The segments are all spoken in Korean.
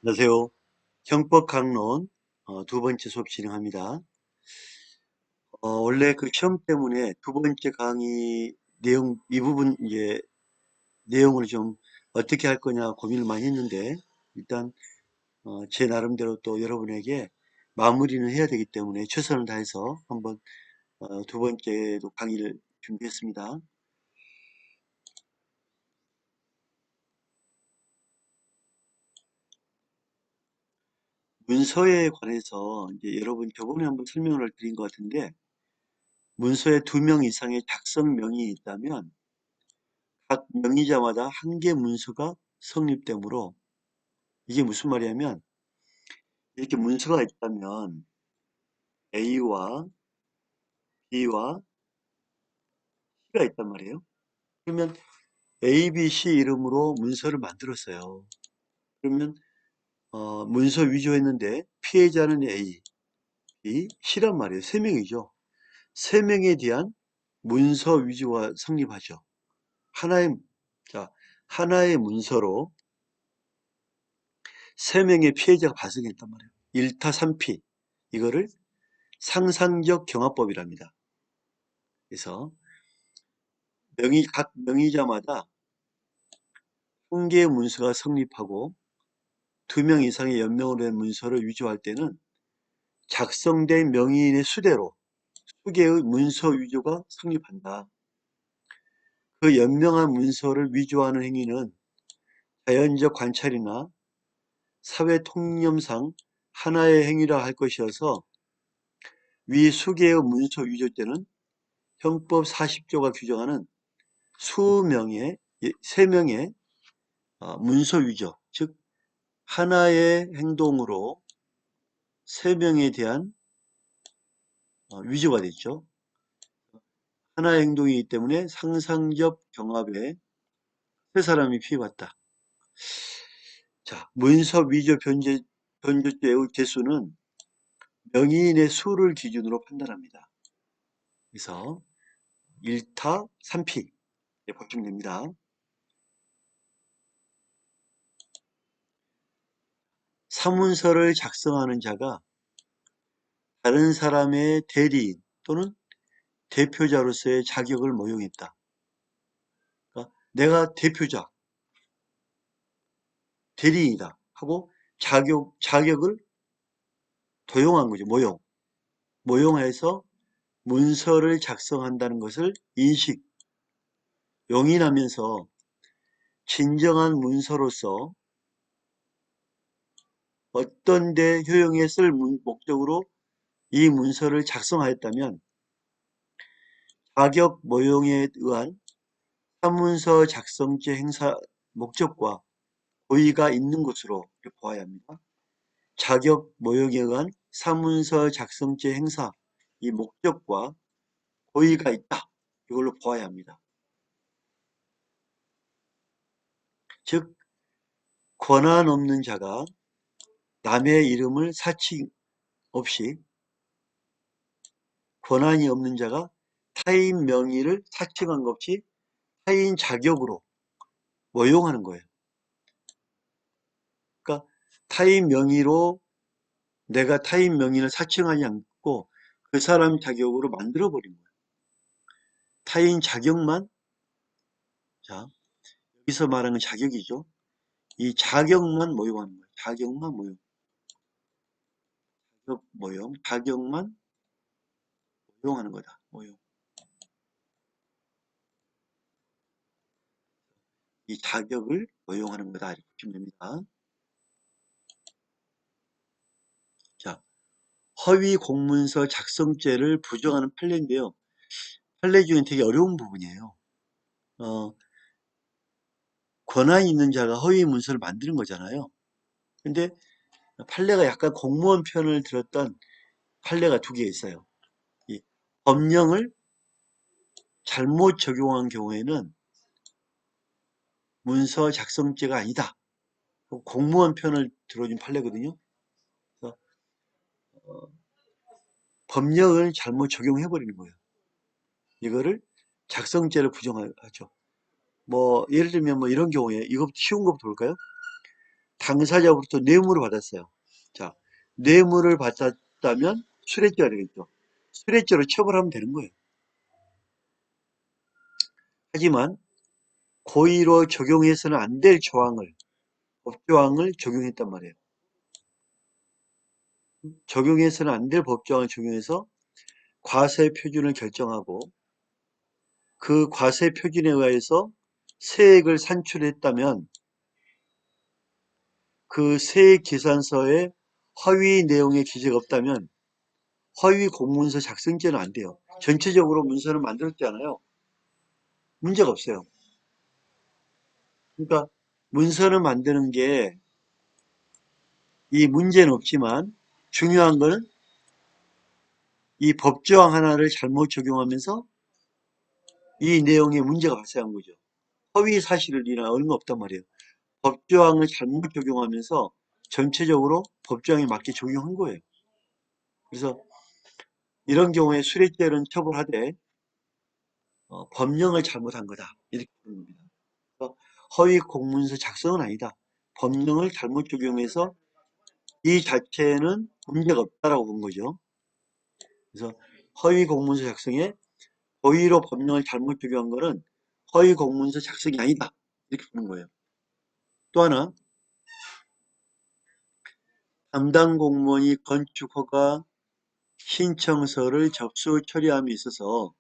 안녕하세요. 형법 강론 두 번째 수업 진행합니다. 원래 그 시험 때문에 두 번째 강의 내용, 이 부분 이제 내용을 좀 어떻게 할 거냐 고민을 많이 했는데, 일단 제 나름대로 또 여러분에게 마무리는 해야 되기 때문에 최선을 다해서 한번 두 번째도 강의를 준비했습니다. 문서에 관해서 이제 여러분 저번에 한번 설명을 드린 것 같은데, 문서에 2명 이상의 작성명이 있다면 각 명의자마다 한 개 문서가 성립되므로, 이게 무슨 말이냐면, 이렇게 문서가 있다면 A와 B와 C가 있단 말이에요. 그러면 A, B, C 이름으로 문서를 만들었어요. 그러면 문서 위조했는데 피해자는 A, B, C란 말이에요. 세 명이죠. 세 명에 대한 문서 위조가 성립하죠. 하나의 자 하나의 문서로 세 명의 피해자가 발생했단 말이에요. 1타 3피, 이거를 상상적 경합법이랍니다. 그래서 각 명의자마다 한 개의 문서가 성립하고 2명 이상의 연명으로 된 문서를 위조할 때는 작성된 명의인의 수대로 수개의 문서 위조가 성립한다. 그 연명한 문서를 위조하는 행위는 자연적 관찰이나 사회 통념상 하나의 행위라 할 것이어서, 위 수개의 문서 위조 때는 형법 40조가 규정하는 수명의 3명의 문서 위조, 즉 하나의 행동으로 3명에 대한 위조가 됐죠. 하나의 행동이기 때문에 상상적 경합에 세 사람이 피해봤다. 자, 문서 위조 변조죄의 개수는 명의인의 수를 기준으로 판단합니다. 그래서 1타 3피 보시면 됩니다. 사문서를 작성하는 자가 다른 사람의 대리인 또는 대표자로서의 자격을 모용했다. 그러니까 내가 대표자, 대리인이다 하고 자격을 도용한 거죠. 모용해서 문서를 작성한다는 것을 용인하면서 진정한 문서로서 어떤 데 효용에 쓸 목적으로 이 문서를 작성하였다면 자격 모용에 의한 사문서 작성죄 행사 목적과 고의가 있는 것으로 보아야 합니다. 자격 모용에 의한 사문서 작성죄 행사, 이 목적과 고의가 있다, 이걸로 보아야 합니다. 즉 권한 없는 자가 남의 이름을 사칭 없이, 권한이 없는 자가 타인 명의를 사칭한 것 없이 타인 자격으로 모용하는 거예요. 그러니까 타인 명의로 내가 타인 명의를 사칭하지 않고 그 사람 자격으로 만들어버린 거예요. 타인 자격만, 자, 여기서 말하는 자격이죠. 이 자격만 모용하는 거예요. 자격만 자격만 모용하는 거다. 이 자격을 모용하는 거다, 이렇게 보시면 됩니다. 자, 허위 공문서 작성죄를 부정하는 판례인데요. 판례 중에 되게 어려운 부분이에요. 권한이 있는 자가 허위 문서를 만드는 거잖아요. 근데 판례가 약간 공무원 편을 들었던 판례가 2개 있어요. 이 법령을 잘못 적용한 경우에는 문서 작성죄가 아니다. 공무원 편을 들어준 판례거든요. 그래서 법령을 잘못 적용해버리는 거예요. 이거를 작성죄를 부정하죠. 뭐 예를 들면 뭐 이런 경우에, 이것부터 쉬운 것부터 볼까요? 당사자로부터 뇌물을 받았어요. 자, 뇌물을 받았다면 술래죄가 되겠죠. 술래죄로 처벌하면 되는 거예요. 하지만 고의로 적용해서는 안 될 조항을, 법조항을 적용했단 말이에요. 적용해서는 안 될 법조항을 적용해서 과세 표준을 결정하고 그 과세 표준에 의해서 세액을 산출했다면 그 세액 계산서에 허위 내용의 기재가 없다면 허위 공문서 작성죄는 안 돼요. 전체적으로 문서를 만들었잖아요. 문제가 없어요. 그러니까 문서를 만드는 게 이 문제는 없지만 중요한 거는 이 법조항 하나를 잘못 적용하면서 이 내용에 문제가 발생한 거죠. 허위 사실을 인한 얼마 없단 말이에요. 법조항을 잘못 적용하면서 전체적으로 법조항에 맞게 적용한 거예요. 그래서 이런 경우에 수뢰죄는 처벌하되 법령을 잘못한 거다. 이렇게 보는 겁니다. 그래서 허위 공문서 작성은 아니다. 법령을 잘못 적용해서 이 자체는 문제가 없다라고 본 거죠. 그래서 허위 공문서 작성에 고의로 법령을 잘못 적용한 거는 허위 공문서 작성이 아니다. 이렇게 보는 거예요. 또 하나, 담당 공무원이 건축허가 신청서를 접수 처리함에 있어서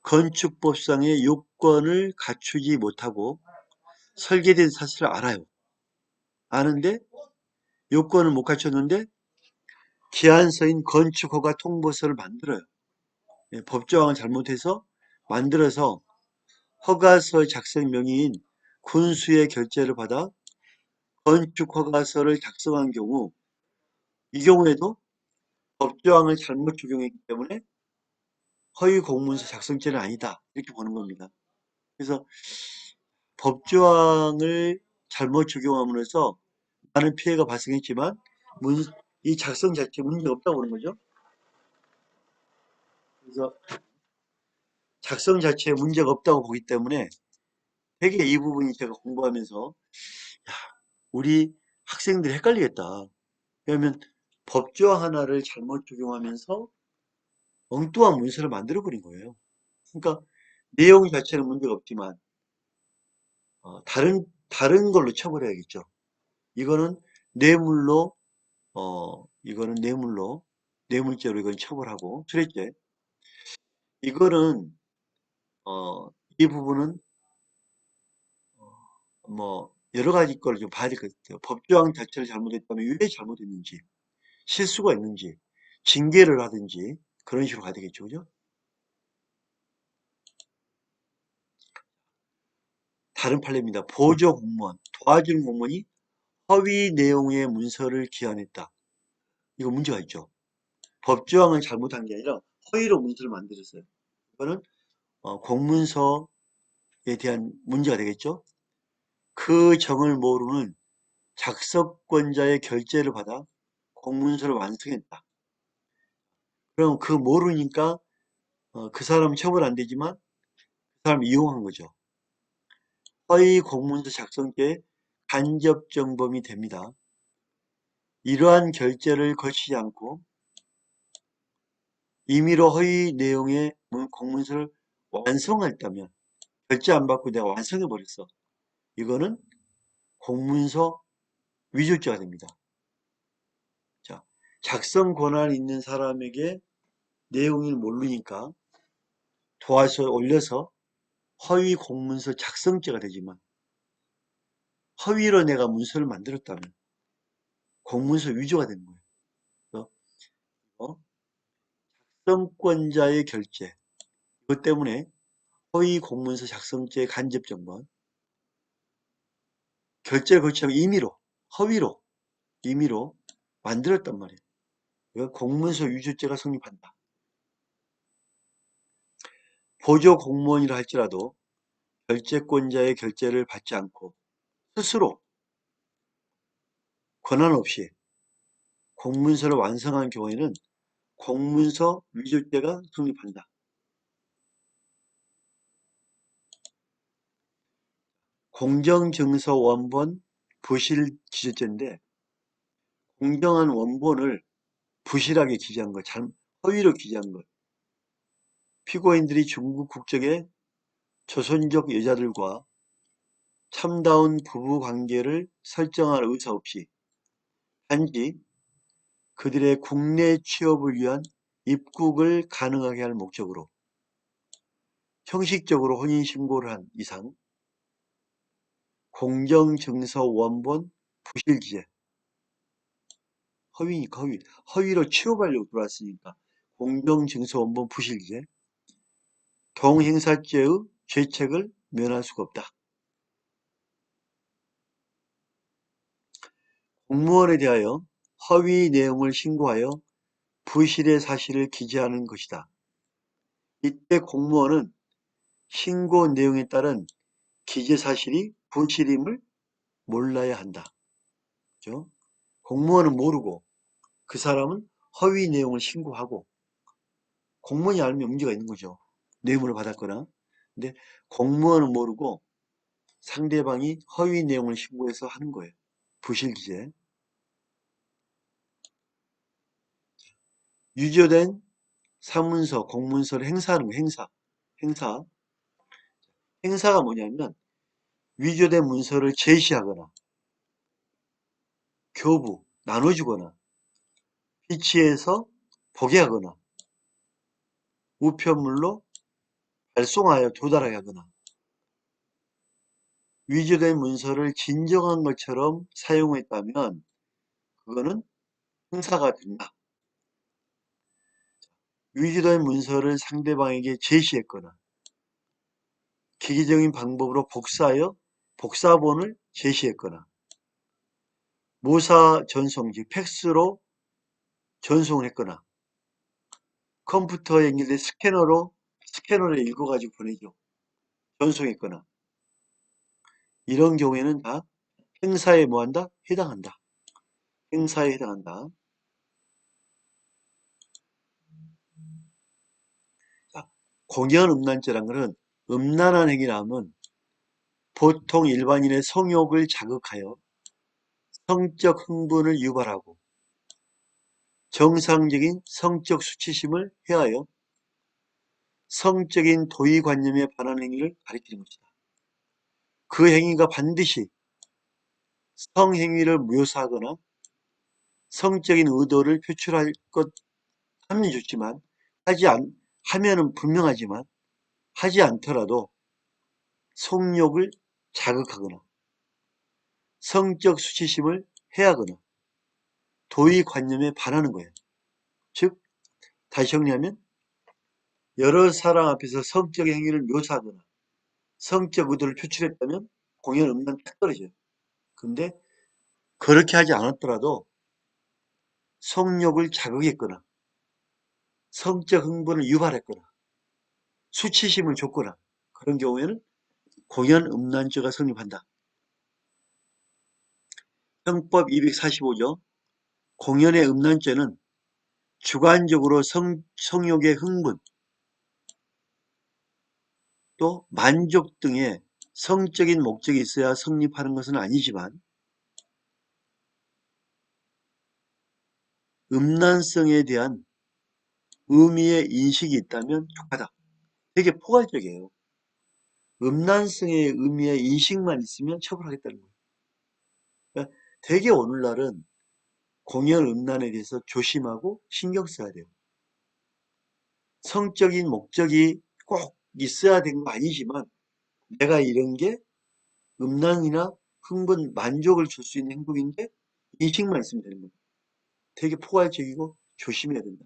건축법상의 요건을 갖추지 못하고 설계된 사실을 알아요. 아는데 요건을 못 갖췄는데 기한서인 건축허가 통보서를 만들어요. 법조항을 잘못해서 만들어서 허가서 작성 명의인 군수의 결재를 받아 건축허가서를 작성한 경우 이 경우에도 법조항을 잘못 적용했기 때문에 허위 공문서 작성죄는 아니다. 이렇게 보는 겁니다. 그래서 법조항을 잘못 적용함으로써 많은 피해가 발생했지만 이 작성 자체에 문제가 없다고 보는 거죠. 그래서 작성 자체에 문제가 없다고 보기 때문에 되게 이 부분이 제가 공부하면서 야, 우리 학생들이 헷갈리겠다. 왜냐하면 법조항 하나를 잘못 적용하면서 엉뚱한 문서를 만들어버린 거예요. 그러니까 내용 자체는 문제가 없지만 다른 걸로 처벌해야겠죠. 이거는 뇌물로 이거는 뇌물죄로 이건 처벌하고 출했죄. 이거는 이 부분은 뭐 여러 가지 걸 좀 봐야 될 것 같아요. 법조항 자체를 잘못했다면 왜 잘못했는지, 실수가 있는지, 징계를 하든지 그런 식으로 가야 되겠죠, 그죠? 다른 판례입니다. 보조 공무원, 도와주는 공무원이 허위 내용의 문서를 기한했다. 이거 문제가 있죠. 법조항을 잘못한 게 아니라 허위로 문서를 만들었어요. 이거는 공문서에 대한 문제가 되겠죠. 그 정을 모르는 작성권자의 결재를 받아 공문서를 완성했다. 그럼 그 모르니까 그 사람은 처벌 안 되지만 그 사람 이용한 거죠. 허위 공문서 작성죄 간접정범이 됩니다. 이러한 결재를 거치지 않고 임의로 허위 내용의 공문서를 완성했다면 결제 안 받고 내가 완성해 버렸어. 이거는 공문서 위조죄가 됩니다. 자, 작성 권한 있는 사람에게 내용을 모르니까 도와서 올려서 허위 공문서 작성죄가 되지만 허위로 내가 문서를 만들었다면 공문서 위조가 되는 거예요. 그래서 작성권자의 결재 이것 때문에 허위 공문서 작성죄 간접정범 결재를 거치면 허위로 임의로 만들었단 말이에요. 이거 공문서 위조죄가 성립한다. 보조 공무원이라 할지라도 결재권자의 결재를 받지 않고 스스로 권한 없이 공문서를 완성한 경우에는 공문서 위조죄가 성립한다. 공정증서 원본 부실 기재죄인데 공정한 원본을 부실하게 기재한 것, 허위로 기재한 것. 피고인들이 중국 국적의 조선족 여자들과 참다운 부부 관계를 설정할 의사 없이 단지 그들의 국내 취업을 위한 입국을 가능하게 할 목적으로 형식적으로 혼인신고를 한 이상 공정증서 원본 부실기재, 허위니까 허위로 취업하려고 들어왔으니까 공정증서 원본 부실기재, 동행사죄의 죄책을 면할 수가 없다. 공무원에 대하여 허위 내용을 신고하여 부실의 사실을 기재하는 것이다. 이때 공무원은 신고 내용에 따른 기재 사실이 부실임을 몰라야 한다. 그죠? 공무원은 모르고 그 사람은 허위 내용을 신고하고 공무원이 알면 문제가 있는 거죠. 뇌물을 받았거나. 근데 공무원은 모르고 상대방이 허위 내용을 신고해서 하는 거예요. 부실기재. 유조된 사문서, 공문서를 행사하는 거예요. 행사. 행사가 뭐냐면 위조된 문서를 제시하거나 교부, 나눠주거나 비치해서 보게 하거나 우편물로 발송하여 도달하게 하거나 위조된 문서를 진정한 것처럼 사용했다면 그거는 행사가 된다. 위조된 문서를 상대방에게 제시했거나 기계적인 방법으로 복사하여 복사본을 제시했거나 모사 전송, 즉 팩스로 전송을 했거나 컴퓨터에 연결된 스캐너를 읽어가지고 보내죠. 전송했거나 이런 경우에는 다 행사에 뭐한다? 해당한다. 행사에 해당한다. 자, 공연음란죄란 것은 음란한 행위라 하면 보통 일반인의 성욕을 자극하여 성적 흥분을 유발하고 정상적인 성적 수치심을 해하여 성적인 도의관념에 반한 행위를 가리키는 것이다. 그 행위가 반드시 성행위를 묘사하거나 성적인 의도를 표출할 것 하면 좋지만 하면은 분명하지만 하지 않더라도 성욕을 자극하거나 성적 수치심을 해하거나 도의관념에 반하는 거예요. 즉 다시 정리하면 여러 사람 앞에서 성적 행위를 묘사하거나 성적 의도를 표출했다면 공연 음란 딱 떨어져요. 근데 그렇게 하지 않았더라도 성욕을 자극했거나 성적 흥분을 유발했거나 수치심을 줬거나 그런 경우에는 공연 음란죄가 성립한다. 형법 245조 공연의 음란죄는 주관적으로 성욕의 흥분 또 만족 등의 성적인 목적이 있어야 성립하는 것은 아니지만 음란성에 대한 의미의 인식이 있다면 촉하다. 되게 포괄적이에요. 음란성의 의미의 인식만 있으면 처벌하겠다는 거예요. 그러니까 되게 오늘날은 공연 음란에 대해서 조심하고 신경 써야 돼요. 성적인 목적이 꼭 있어야 되는 거 아니지만 내가 이런 게 음란이나 흥분, 만족을 줄 수 있는 행동인데 인식만 있으면 되는 거예요. 되게 포괄적이고 조심해야 된다.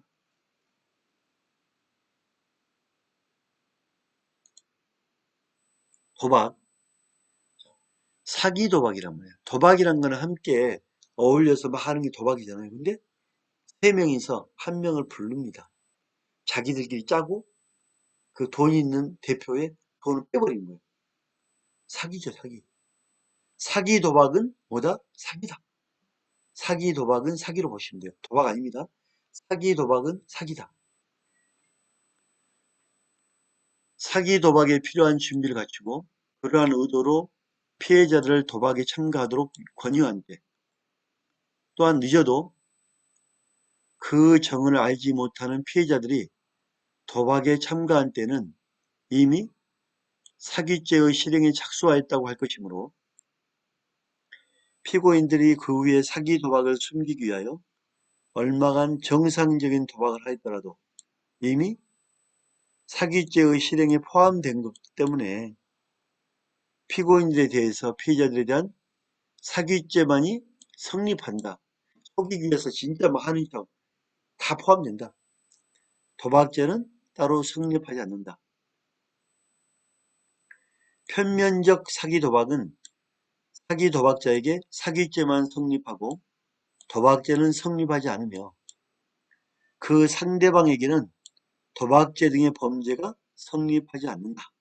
도박, 사기 도박이란 말이에요. 도박이란 거는 함께 어울려서 막 하는 게 도박이잖아요. 근데 세 명이서 한 명을 부릅니다. 자기들끼리 짜고 그 돈 있는 대표의 돈을 빼버리는 거예요. 사기죠, 사기. 사기 도박은 뭐다? 사기다. 사기 도박은 사기로 보시면 돼요. 도박 아닙니다. 사기 도박은 사기다. 사기 도박에 필요한 준비를 갖추고 그러한 의도로 피해자들을 도박에 참가하도록 권유한대. 또한 늦어도 그 정을 알지 못하는 피해자들이 도박에 참가한 때는 이미 사기죄의 실행에 착수하였다고 할 것이므로 피고인들이 그 후에 사기 도박을 숨기기 위하여 얼마간 정상적인 도박을 하였더라도 이미 사기죄의 실행에 포함된 것 때문에 피고인들에 대해서 피해자들에 대한 사기죄만이 성립한다. 속이기 위해서 진짜 뭐 하는 척 다 포함된다. 도박죄는 따로 성립하지 않는다. 편면적 사기 도박은 사기 도박자에게 사기죄만 성립하고 도박죄는 성립하지 않으며 그 상대방에게는 도박죄 등의 범죄가 성립하지 않는다.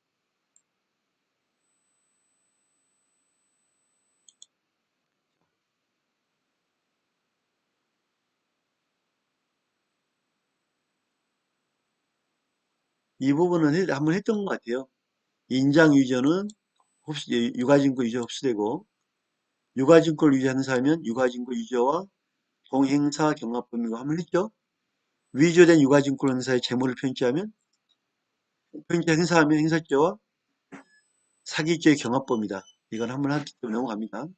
이 부분은 한번 했던 것 같아요. 인장유저는 유가증권 유저 흡수되고 유가증권 유저하는 사람은 유가증권 유저와 동행사 경합범위고 한번 했죠. 위조된 유가증권 행사의 재물을 편취하면 편취 행사하면 행사죄와 사기죄의 경합범위다. 이건 한번 했기 때문에 넘어갑니다.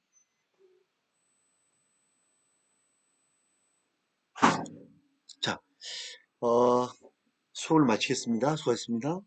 자, 수업을 마치겠습니다. 수고하셨습니다.